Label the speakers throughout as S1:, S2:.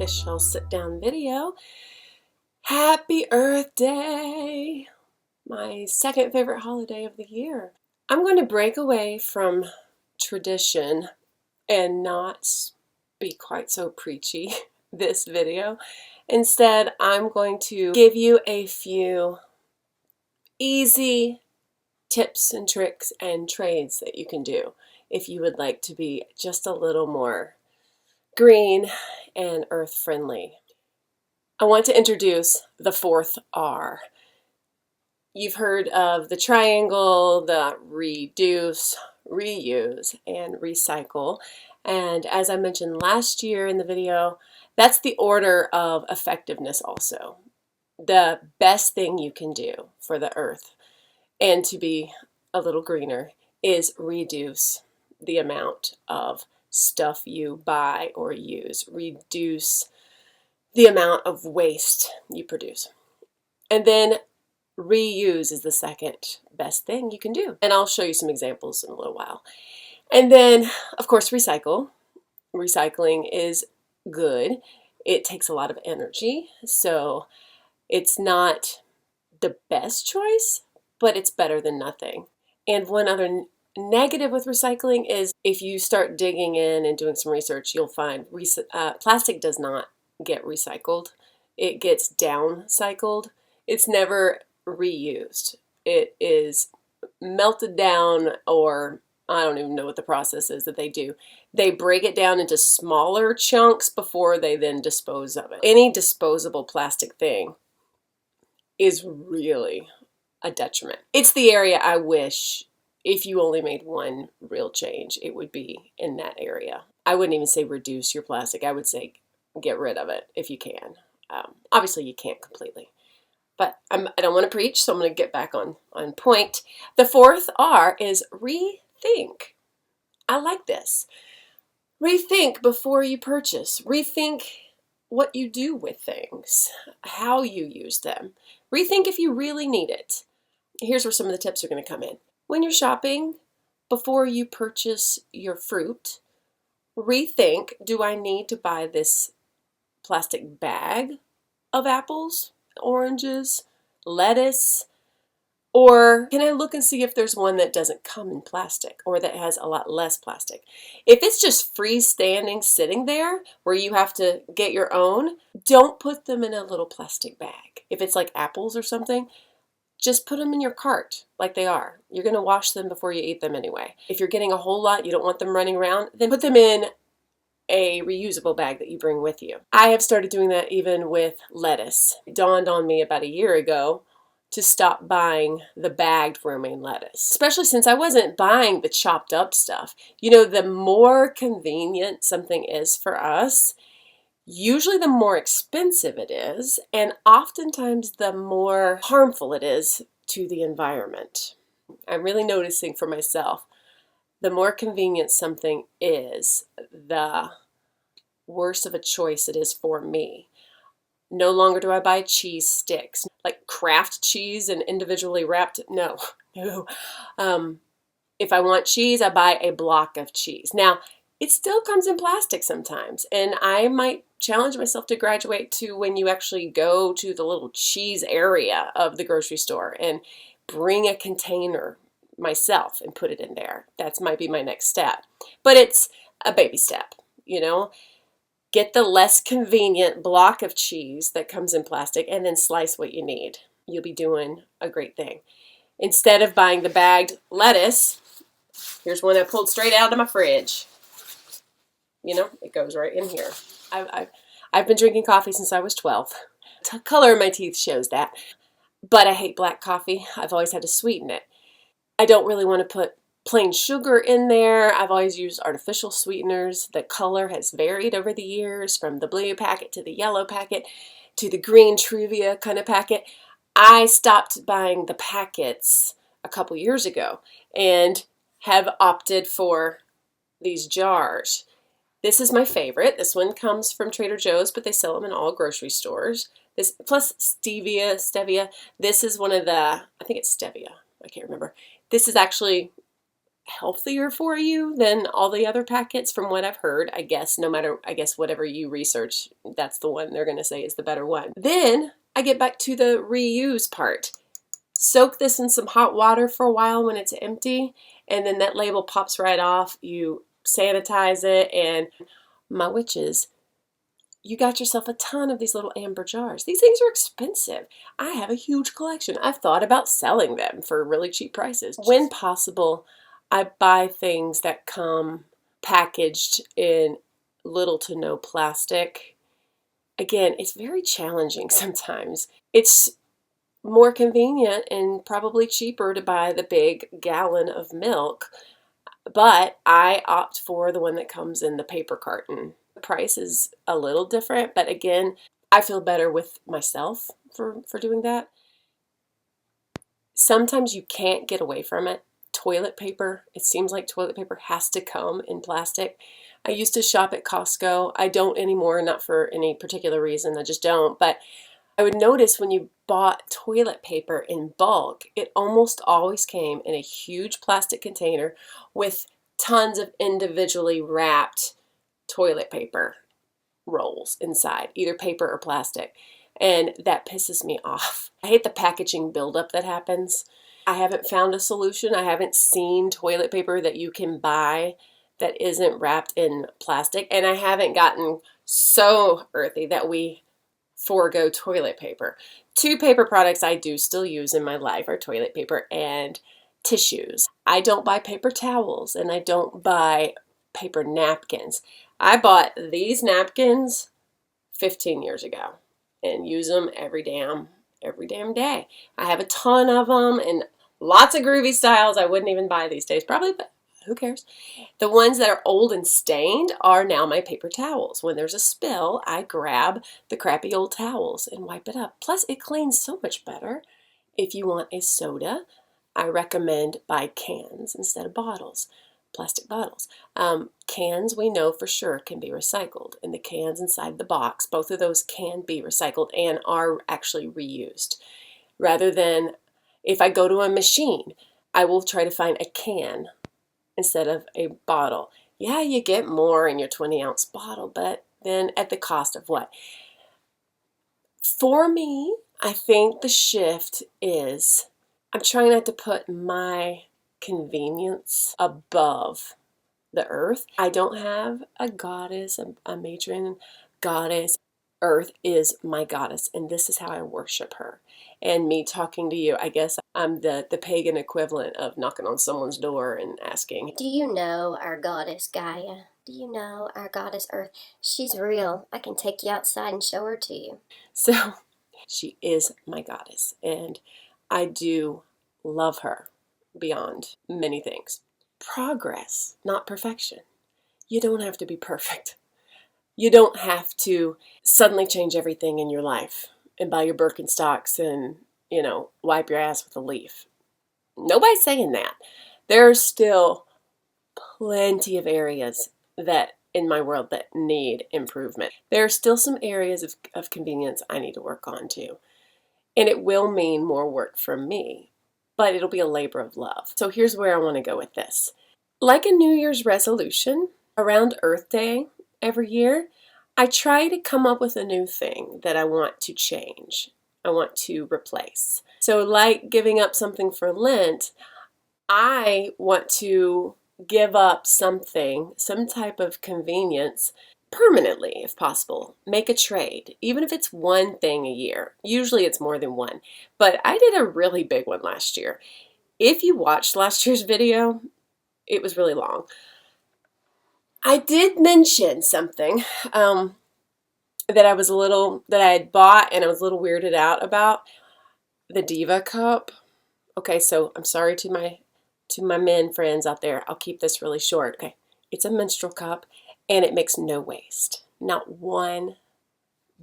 S1: official sit-down video. Happy Earth Day! My second favorite holiday of the year. I'm going to break away from tradition and not be quite so preachy this video. Instead, I'm going to give you a few easy tips and tricks and trades that you can do if you would like to be just a little more green and earth friendly. I want to introduce the fourth R. You've heard of the triangle, the reduce, reuse, and recycle. And as I mentioned last year in the video, that's the order of effectiveness also. The best thing you can do for the earth and to be a little greener is reduce the amount of stuff you buy or use. Reduce the amount of waste you produce. And then reuse is the second best thing you can do. And I'll show you some examples in a little while. And then, of course, recycle. Recycling is good. It takes a lot of energy, so it's not the best choice, but it's better than nothing. And one other negative with recycling is if you start digging in and doing some research, you'll find plastic does not get recycled. It gets downcycled. It's never reused. It is melted down, or I don't even know what the process is that they do. They break it down into smaller chunks before they then dispose of it. Any disposable plastic thing is really a detriment. It's the area I wish, if you only made one real change, it would be in that area. I wouldn't even say reduce your plastic. I would say get rid of it if you can. Obviously, you can't completely. But I don't want to preach, so I'm going to get back on point. The fourth R is rethink. I like this. Rethink before you purchase. Rethink what you do with things, how you use them. Rethink if you really need it. Here's where some of the tips are going to come in. When you're shopping, before you purchase your fruit, rethink, do I need to buy this plastic bag of apples, oranges, lettuce, or can I look and see if there's one that doesn't come in plastic or that has a lot less plastic? If it's just freestanding sitting there where you have to get your own, don't put them in a little plastic bag. If it's like apples or something, just put them in your cart like they are. You're going to wash them before you eat them anyway. If you're getting a whole lot, you don't want them running around, then put them in a reusable bag that you bring with you. I have started doing that even with lettuce. It dawned on me about a year ago to stop buying the bagged romaine lettuce, especially since I wasn't buying the chopped up stuff. You know, the more convenient something is for us, usually the more expensive it is, and oftentimes the more harmful it is to the environment. I'm really noticing for myself, the more convenient something is, the worse of a choice it is for me. No longer do I buy cheese sticks, like Kraft cheese and individually wrapped. No. If I want cheese, I buy a block of cheese. Now, it still comes in plastic sometimes, and I might challenge myself to graduate to when you actually go to the little cheese area of the grocery store and bring a container myself and put it in there. That might be my next step. But it's a baby step, you know. Get the less convenient block of cheese that comes in plastic and then slice what you need. You'll be doing a great thing. Instead of buying the bagged lettuce, here's one I pulled straight out of my fridge. You know, it goes right in here. I've been drinking coffee since I was 12. The color of my teeth shows that. But I hate black coffee. I've always had to sweeten it. I don't really want to put plain sugar in there. I've always used artificial sweeteners. The color has varied over the years, from the blue packet to the yellow packet to the green Truvia kind of packet. I stopped buying the packets a couple years ago and have opted for these jars. This is my favorite. This one comes from Trader Joe's, but they sell them in all grocery stores. This plus stevia. This is one of the, I think it's stevia. I can't remember. This is actually healthier for you than all the other packets from what I've heard. I guess whatever you research, that's the one they're going to say is the better one. Then I get back to the reuse part. Soak this in some hot water for a while when it's empty, and then that label pops right off. You sanitize it, and my witches, you got yourself a ton of these little amber jars. These things are expensive. I have a huge collection. I've thought about selling them for really cheap prices. When possible, I buy things that come packaged in little to no plastic. Again, it's very challenging sometimes. It's more convenient and probably cheaper to buy the big gallon of milk, but I opt for the one that comes in the paper carton. The price is a little different, but again, I feel better with myself for doing that. Sometimes you can't get away from it. Toilet paper, it seems like toilet paper has to come in plastic. I used to shop at Costco. I don't anymore, not for any particular reason, I just don't, but I would notice when you bought toilet paper in bulk, it almost always came in a huge plastic container with tons of individually wrapped toilet paper rolls inside, either paper or plastic. And that pisses me off. I hate the packaging buildup that happens. I haven't found a solution. I haven't seen toilet paper that you can buy that isn't wrapped in plastic. And I haven't gotten so earthy that we forego toilet paper. Two paper products I do still use in my life are toilet paper and tissues. I don't buy paper towels and I don't buy paper napkins. I bought these napkins 15 years ago and use them every damn day. I have a ton of them and lots of groovy styles I wouldn't even buy these days probably, but who cares? The ones that are old and stained are now my paper towels. When there's a spill, I grab the crappy old towels and wipe it up. Plus, it cleans so much better. If you want a soda, I recommend buy cans instead of bottles, plastic bottles. Cans we know for sure can be recycled, and the cans inside the box, both of those can be recycled and are actually reused. Rather than if I go to a machine, I will try to find a can instead of a bottle. Yeah, you get more in your 20-ounce bottle, but then at the cost of what? For me, I think the shift is I'm trying not to put my convenience above the earth. I don't have a goddess, a matron goddess. Earth is my goddess, and this is how I worship her. And me talking to you, I guess I'm the pagan equivalent of knocking on someone's door and asking,
S2: Do you know our goddess Gaia? Do you know our goddess Earth? She's real. I can take you outside and show her to you.
S1: So she is my goddess, and I do love her beyond many things. Progress, not perfection. You don't have to be perfect. You don't have to suddenly change everything in your life and buy your Birkenstocks and, wipe your ass with a leaf. Nobody's saying that. There's still plenty of areas that in my world that need improvement. There are still some areas of convenience I need to work on too. And it will mean more work from me, but it'll be a labor of love. So here's where I want to go with this. Like a New Year's resolution, around Earth Day every year, I try to come up with a new thing that I want to change, I want to replace. So like giving up something for Lent, I want to give up something, some type of convenience permanently if possible. Make a trade, even if it's one thing a year. Usually it's more than one, but I did a really big one last year. If you watched last year's video, it was really long. I did mention something that I had bought and I was a little weirded out about, the Diva cup. Okay, so I'm sorry to my men friends out there. I'll keep this really short. Okay, it's a menstrual cup and it makes no waste, not one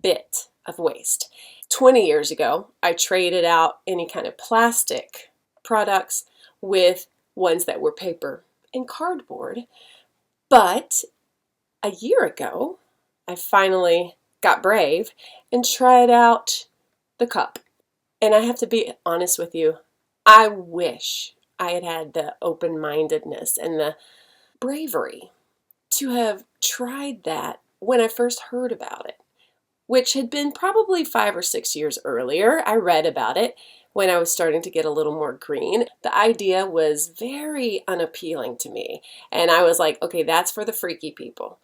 S1: bit of waste. 20 years ago, I traded out any kind of plastic products with ones that were paper and cardboard. But a year ago, I finally got brave and tried out the cup. And I have to be honest with you, I wish I had had the open-mindedness and the bravery to have tried that when I first heard about it, which had been probably 5 or 6 years earlier. I read about it when I was starting to get a little more green. The idea was very unappealing to me. And I was like, okay, that's for the freaky people.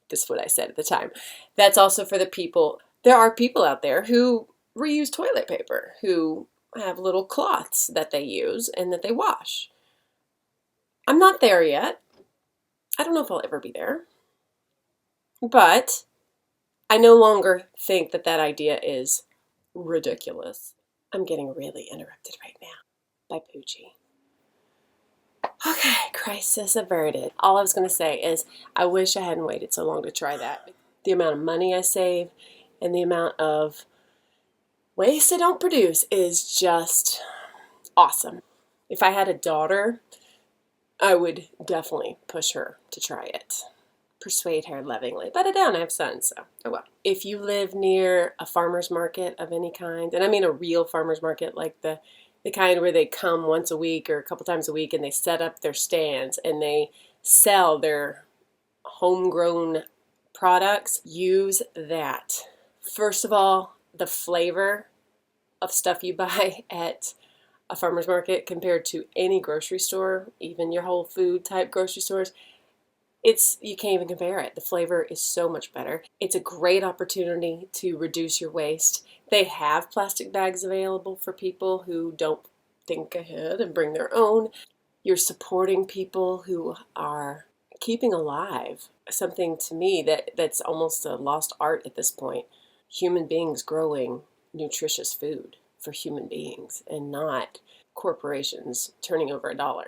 S1: This is what I said at the time. That's also for the people. There are people out there who reuse toilet paper, who have little cloths that they use and that they wash. I'm not there yet. I don't know if I'll ever be there. But I no longer think that that idea is ridiculous. I'm getting really interrupted right now by Poochie. Okay, crisis averted. All I was going to say is I wish I hadn't waited so long to try that. The amount of money I save and the amount of waste I don't produce is just awesome. If I had a daughter, I would definitely push her to try it. Persuade her lovingly. But I don't have sons, so oh well. If you live near a farmer's market of any kind, and I mean a real farmer's market, like the kind where they come once a week or a couple times a week and they set up their stands and they sell their homegrown products, use that. First of all, the flavor of stuff you buy at a farmer's market compared to any grocery store, even your Whole Food type grocery stores, you can't even compare it. The flavor is so much better. It's a great opportunity to reduce your waste. They have plastic bags available for people who don't think ahead and bring their own. You're supporting people who are keeping alive something to me that's almost a lost art at this point. Human beings growing nutritious food for human beings and not corporations turning over $1.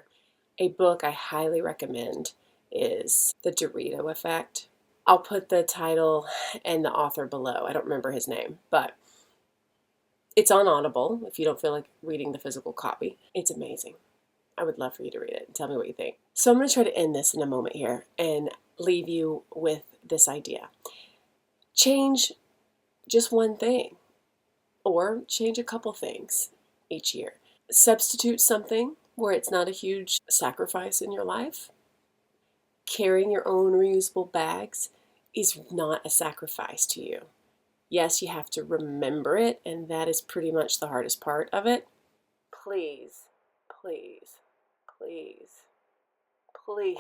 S1: A book I highly recommend is The Dorito Effect. I'll put the title and the author below. I don't remember his name, but it's on Audible if you don't feel like reading the physical copy. It's amazing. I would love for you to read it and tell me what you think. So I'm going to try to end this in a moment here and leave you with this idea. Change just one thing or change a couple things each year. Substitute something where it's not a huge sacrifice in your life. Carrying your own reusable bags is not a sacrifice to you. Yes, you have to remember it, and that is pretty much the hardest part of it. Please, please, please, please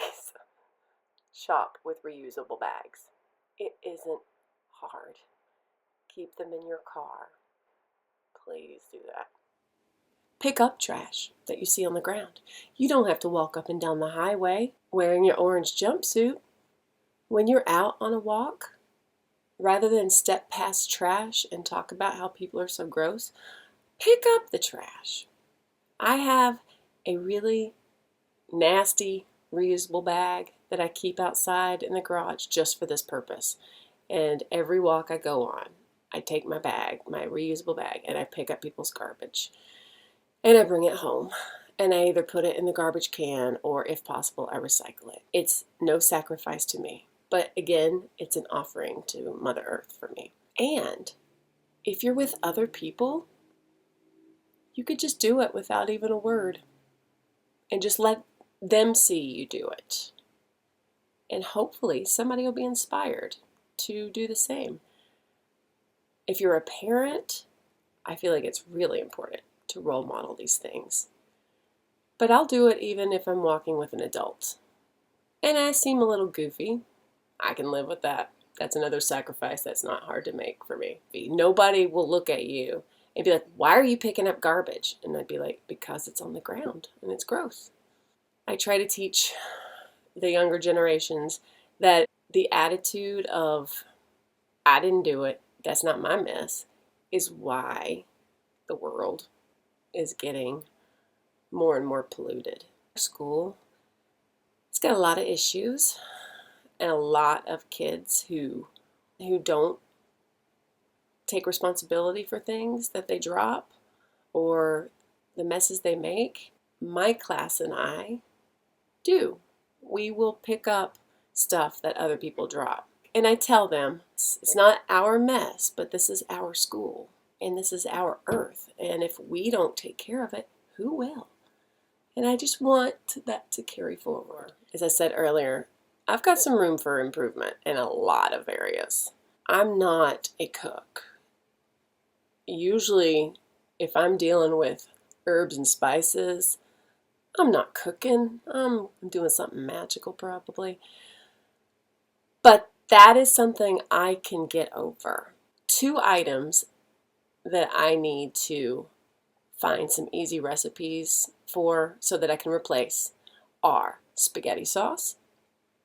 S1: shop with reusable bags. It isn't hard. Keep them in your car. Please do that. Pick up trash that you see on the ground. You don't have to walk up and down the highway wearing your orange jumpsuit. When you're out on a walk, rather than step past trash and talk about how people are so gross, pick up the trash. I have a really nasty reusable bag that I keep outside in the garage just for this purpose. And every walk I go on, I take my bag, my reusable bag, and I pick up people's garbage. And I bring it home. And I either put it in the garbage can or, if possible, I recycle it. It's no sacrifice to me. But again, it's an offering to Mother Earth for me. And if you're with other people, you could just do it without even a word. And just let them see you do it. And hopefully somebody will be inspired to do the same. If you're a parent, I feel like it's really important to role model these things. But I'll do it even if I'm walking with an adult. And I seem a little goofy. I can live with that. That's another sacrifice that's not hard to make for me. Nobody will look at you and be like, why are you picking up garbage? And I'd be like, because it's on the ground and it's gross. I try to teach the younger generations that the attitude of, I didn't do it, that's not my mess, is why the world is getting more and more polluted. School, it's got a lot of issues and a lot of kids who don't take responsibility for things that they drop or the messes they make. My class and I do. We will pick up stuff that other people drop. And I tell them, it's not our mess, but this is our school and this is our earth. And if we don't take care of it, who will? And I just want that to carry forward. As I said earlier, I've got some room for improvement in a lot of areas. I'm not a cook. Usually, if I'm dealing with herbs and spices, I'm not cooking. I'm doing something magical probably. But that is something I can get over. 2 items that I need to find some easy recipes for so that I can replace are spaghetti sauce,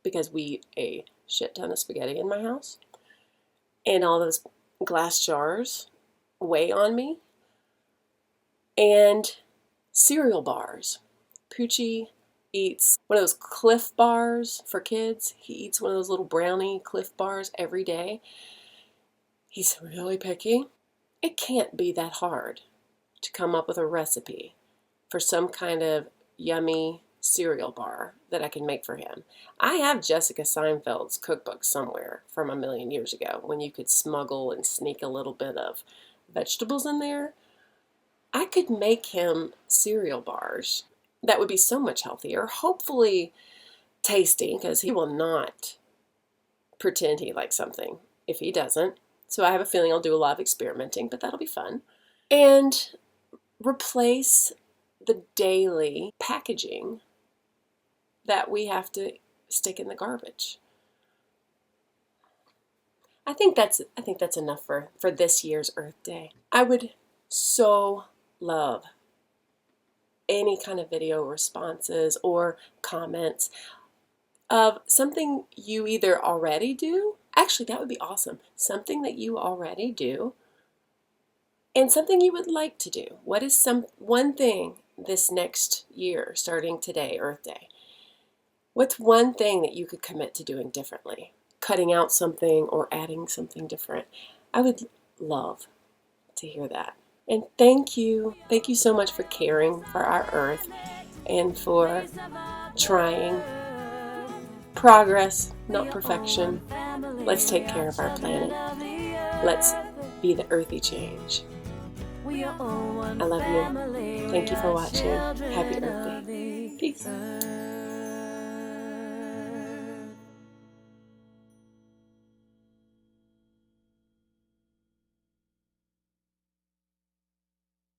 S1: because we eat a shit ton of spaghetti in my house, and all those glass jars weigh on me, and cereal bars. Poochie eats one of those Cliff bars for kids. He eats one of those little brownie Cliff bars every day. He's really picky. It can't be that hard to come up with a recipe for some kind of yummy cereal bar that I can make for him. I have Jessica Seinfeld's cookbook somewhere from a million years ago when you could smuggle and sneak a little bit of vegetables in there. I could make him cereal bars that would be so much healthier, hopefully tasty, because he will not pretend he likes something if he doesn't. So I have a feeling I'll do a lot of experimenting, but that'll be fun. And replace the daily packaging that we have to stick in the garbage. I think that's enough for this year's Earth Day. I would so love any kind of video responses or comments of something you either already do. Actually, that would be awesome. Something that you already do and something you would like to do. What is one thing this next year, starting today, Earth Day? What's one thing that you could commit to doing differently? Cutting out something or adding something different. I would love to hear that. And thank you. Thank you so much for caring for our Earth and for trying. Progress, not perfection. Let's take care of our planet. Let's be the earthy change. I love you. Thank you for watching. Happy Earth Day. Peace.